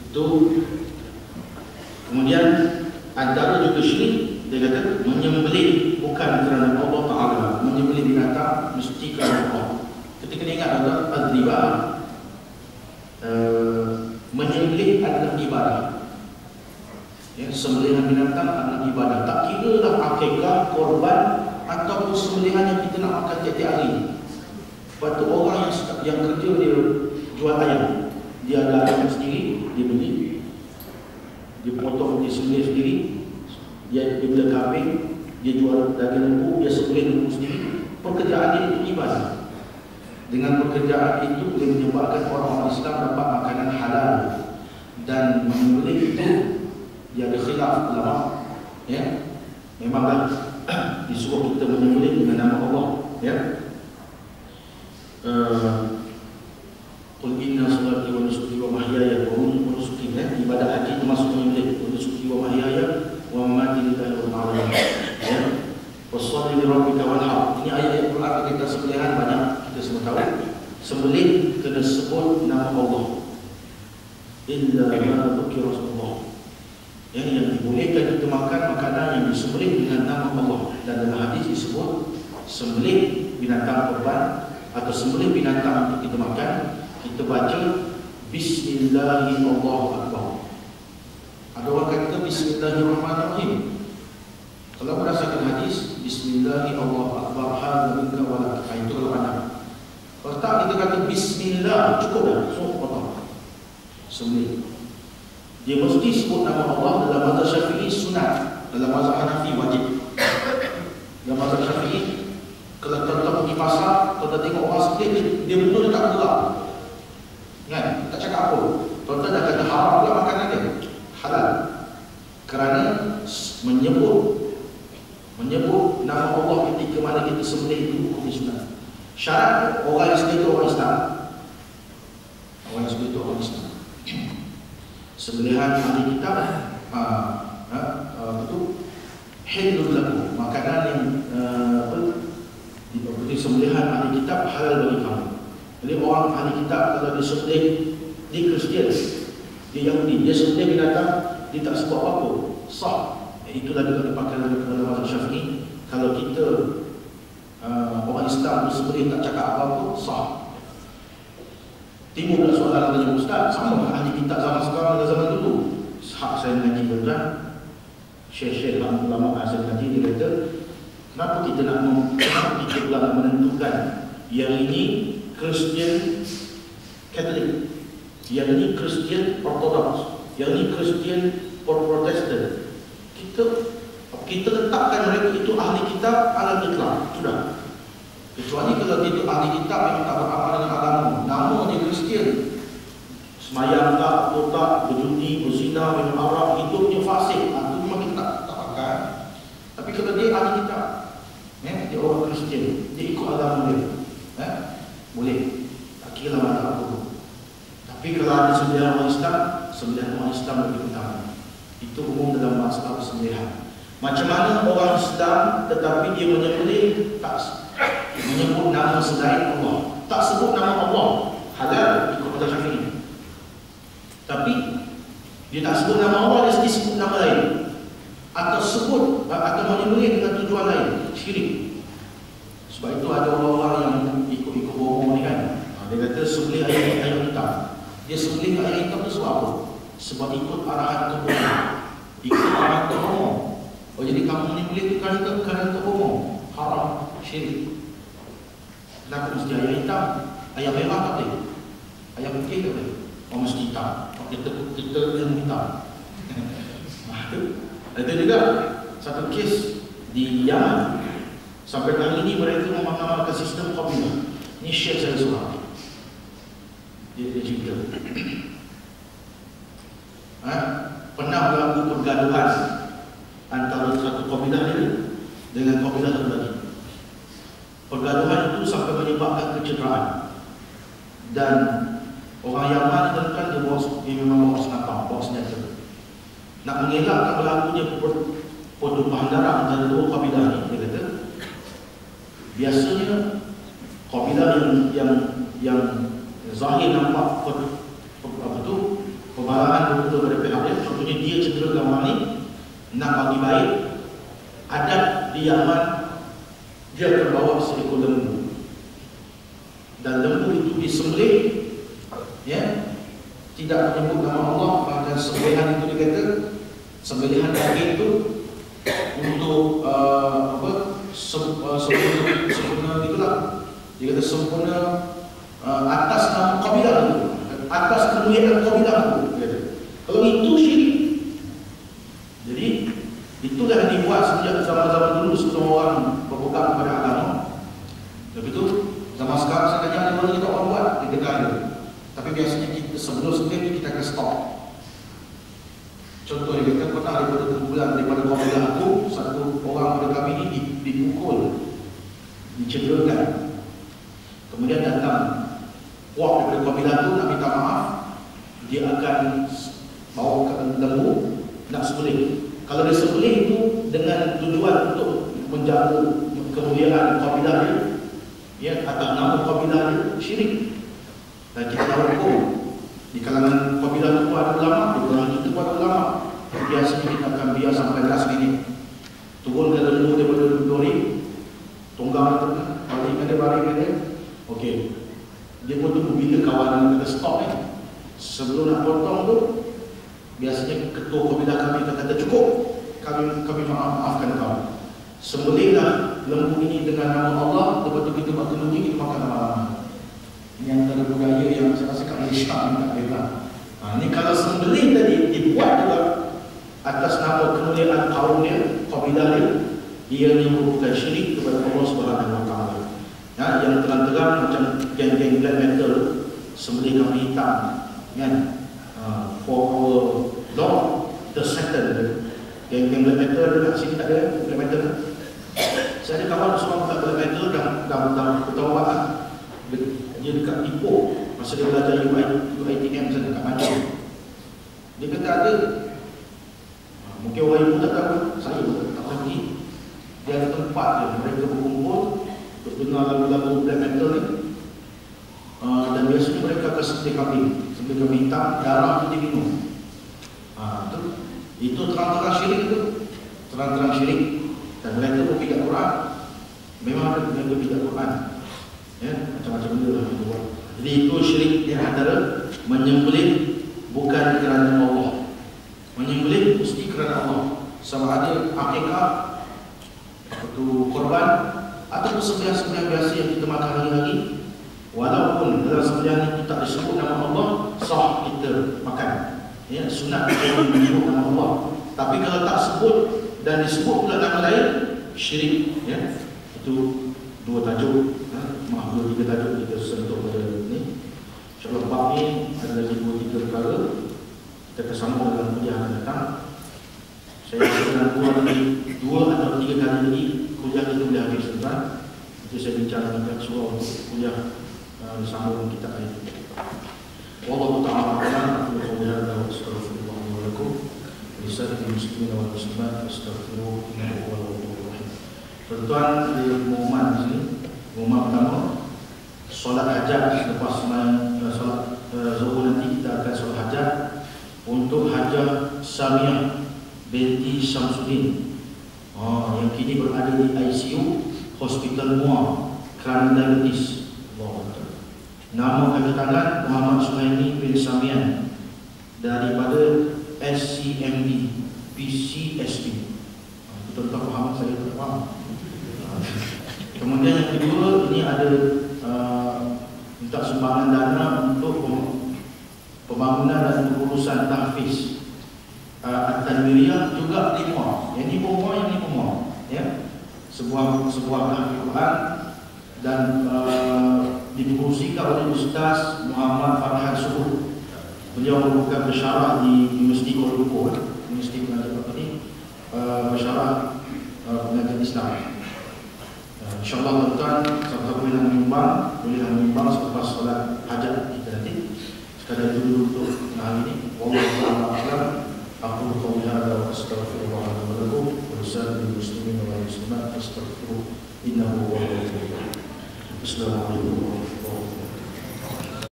Itu. Kemudian antara juga syirik, dia kata menyembelih bukan kerana Allah Ta'ala, menyembelih binatang mesti kerana Allah. Ketika dia ingat al-riba, menyembelih adalah ibadah. Ya, sembelihan binatang adalah ibadah. Tak kira lah akikah, korban ataupun sembelihan yang kita nak makan tiap-tiap hari. Sebab tu orang yang kerja dia jual ayam, dia ada ayam sendiri, dia beli, dia potong, dia sembelih sendiri, dia bela kambing, dia jual daging lembu, dia sembelih lembu sendiri. Pekerjaan dia itu ibadah. Dengan pekerjaan itu boleh menyebabkan orang-orang Islam dapat makanan halal. Dan menyembelih itu dia ada khilaf ulama, ya. Memanglah disuruh kita menyembelih dengan nama Allah, ya. Qul inna salati wa nusuki wa mahyaya wa nusuki, ya. Ibadah haji termasuk menyembelih. Wa nusuki wa mahyaya wa mamati lillahi rabbil alamin, ya. Wassalli li rabbika wanhar. Ini ayat-ayat Quran kita sembelihan banyak kita semua tahu. Sembelih kena sebut nama Allah. Illa ma dzukira Rasulullah. Yang dibolehkan kita makan makanan yang disembelih dengan nama Allah. Dan dalam hadis disebut sembelih binatang korban atau sembelih binatang untuk kita makan, kita baca Bismillahirrahmanirrahim. Ada orang kata Bismillahirrahmanirrahim. Kalau berdasarkan hadis Bismillahirrahmanirrahim, hadza minka wa lak, itu kalau ada. Kalau tak kita kata Bismillah, cukup dah, semua potong sembelih. Dia mesti sebut nama Allah. Dalam mazhab Syafi'i sunat, dalam mazhab Hanafi wajib. Dalam mazhab Syafi'i, kalau tuan-tuan pergi pasar, tuan-tuan tengok orang sembelih, dia betul dia tak bergerak, kan? Tak cakap apa. Tuan-tuan dah kata haram pula makanan dia, halal. Kerana menyebut nama Allah ketika mana kita sembelih itu hukum sunat. Syarat orang yang sembelih itu orang Islam. Orang yang sembelih itu orang Islam. Sembelihan ahli kitab itu halal lakum, makanan yang seperti sembelihan ahli kitab halal bagi kamu. Jadi orang ahli kitab kalau dia sembelih, dia Kristian, dia Yahudi, dia sembelih binatang, dia tak sebut apa-apa, sah. Itulah juga dipakai dalam mazhab Syafi'i. Kalau kita orang Islam bersembelih tak cakap apa-apa, sah. Timbul soalan tanya Ustaz, sama ahli kitab zaman sekarang dengan zaman dulu? Hak saya mengaji berat, Syekh ulama saya mengaji, dia kata, kenapa kita nak menentukan yang ini Kristian Katolik, yang ini Kristian Ortodoks, yang ini Kristian Protestan? Kita letakkan mereka itu ahli kitab ala ikhlas, sudah. Kecuali kalau dia itu ahli kitab yang tak beramal dengan agama, nama dia Kristian, semayang tak, atau tak, berjudi, berzina, minum arak, hidupnya fasik, itu memang kita tak pakai. Tapi kalau dia ahli kitab, dia orang Kristian, dia ikut agama dia, boleh, tak kira lah mana apa. Tapi kalau ada sembelihan orang Islam, sembelihan orang Islam lebih utama. Itu umum dalam masalah sembelihan. Macam mana orang Islam tetapi dia menyembelih tak menyebut nama selain Allah, tak sebut nama Allah, halal ikut mazhab Syafi'i. Tapi dia tak sebut nama Allah, dia mesti sebut nama lain, atau sebut atau menyembelih dengan tujuan lain, syirik. Sebab itu ada orang-orang yang ikut-ikut bohong ni kan, dia kata sembelih ayam hitam. Dia sembelih ayam hitam tu sebab apa? Sebab ikut arahan kebohongan, ikut arahan kebohongan. Oh, jadi kamu menyembelih itu kerana kebohongan, haram, syirik. Kenapa mesti ayam hitam? Ayam merah tak boleh, ayam putih tak boleh. Oh, mesti hitam. Kita ilmu hitam. Itu juga satu kes di Yaman. Sampai hari ini mereka mengamalkan sistem qabilah. Ini Syekh saya surat. Dia cerita. Pernah berlaku pergaduhan antara satu qabilah ini dengan qabilah satu lagi. Pergaduhan itu sampai menyebabkan kecederaan. Dan orang Yaman kan dia memang bawa senapang, bawa senjata. Nak mengelakkan berlakunya pertumpahan darah antara dua kabilah ini, dia kata, biasanya kabilah yang zahir nampak kemarahan betul pada pihak dia. Contohnya dia cedera orang ni, nak bagi baik, adat di Yaman dia akan bawa seekor lembu, dan lembu itu disembelih, ya, tidak menyebut nama Allah. Bahkan sembelihan itu dikata sembelihan daging itu untuk sempurna itulah, dia kata sempurna atas nama kabilah itu, atas kemuliaan kabilah itu. Kalau itu syirik. Jadi itulah yang dibuat sejak zaman-zaman dulu sebelum orang berpegang kepada agama. Lepas itu zaman sekarang saya tanya ada orang kita orang buat di dekat itu. Tapi biasanya kita sebelum kita akan stop. Contoh dia kata pernah daripada kumpulan daripada kabilah aku, satu orang pada kami ini dipukul, dicederakan. Kemudian datang puak daripada kabilah itu nak minta maaf, dia akan bawa ke lembu nak sembelih. Kalau dia sembelih itu dengan tujuan untuk menjaga kemuliaan kabilah dia, ya, atas nama kabilah dia, syirik. Dan kita tahu hukum di kalangan kabilah itu ada ulama, di kalangan kita ada ulama. Biasanya kita akan biar sampai last minute, turun ke lembu daripada duri, tunggang itu, balik dia. Okey, dia pun tunggu bila kawan kita stop ni. Sebelum nak potong tu, biasanya ketua kabilah kami kata cukup, kami maafkan kau. Sembelihlah lembu ini dengan nama Allah, lepas tu kita buat keluarga, kita makan lama-lama. Ini antara budaya yang saya rasa kat Malaysia ni tak ada. Ini kalau sembelih tadi dibuat juga atas nama kemuliaan kaum dia, kabilah dia, dia ni merupakan syirik kepada Allah Subhanahu Wa Taala. Ya, yang terang-terang macam geng-geng black metal, sembelih kambing hitam, kan? For our Lord the Satan, geng-geng black metal dekat sini tak ada black metal. Saya ada kawan seorang bukan black metal dah bertaubat. Dia dekat Ipoh, masa dia belajar UiTM sana dekat Mancing. Dia kata ada, mungkin orang ibu tak tahu, saya pun tak pergi. Dia ada tempat dia, mereka berkumpul untuk dengar lagu-lagu black metal ni. Dan biasanya mereka akan sembelih kambing hitam, darah itu diminum. Itu terang-terang syirik itu, terang-terang syirik. Dan mereka berpijak Quran, memang ada mereka berpijak Quran, ya, macam-macam benda lah itu. Jadi itu syirik yang antara menyembelih bukan kerana Allah, menyembelih mesti kerana Allah, sama ada akikah atau korban atau sembelihan-sembelihan biasa yang kita makan hari-hari. Walaupun dalam sembelihan itu tak disebut nama Allah, sah kita makan, ya, sunat kita menyebut nama Allah. Tapi kalau tak sebut dan disebut pula nama lain, syirik, ya. Itu dua tajuk, maaf, dua tiga tajuk kita sentuh pada ni. InsyaAllah bab ni ada lagi 2-3 perkara kita akan sambung dalam kuliah akan datang. Saya rasa dalam 2 atau 3 kali lagi kuliah kita boleh habis tuan. Nanti saya bincang dengan surau untuk kuliah sambung kita hari ini. Wallahu ta'ala a'lam. Aku qawliha wa astaghfirullah wa lakum. Lisa'il muslimin wal muslimat astaghfiruh innahu huwal ghafurur rahim. Tuan-tuan di pengumuman di sini, pengumuman pertama, solat hajat selepas solat zuhur nanti kita akan solat hajat untuk Hajah Samiah binti Syamsuddin, yang kini berada di ICU Hospital Muar kerana diabetes. Nama kami tangan Muhammad Suhaimi bin Samian daripada SCMD PCSD. Tuan-tuan faham, saya tak faham. Kemudian yang kedua, ini ada minta sumbangan dana untuk pembangunan dan urusan tahfiz At-Tanwiriyah juga di Muar. Yang ini Muar, yang ini Muar, ya. Sebuah tahfiz Quran dan dipengurusikan oleh Ustaz Muhammad Farhan Suhud. Beliau merupakan pensyarah di Universiti Kuala Lumpur, Universiti Pengajian ini, pensyarah pengajian Islam. InsyaAllah tuan-tuan, siapa-siapa boleh menyumbang selepas solat hajat kita nanti. Sekadar itu dulu untuk hari ini. Wallahu a'lam. Aku qawli hadza wa astaghfirullah li wa lakum wa lisa'iril muslimin wal muslimat fastaghfiruh innahu huwal ghafurur rahim. Assalamualaikum warahmatullahi wabarakatuh.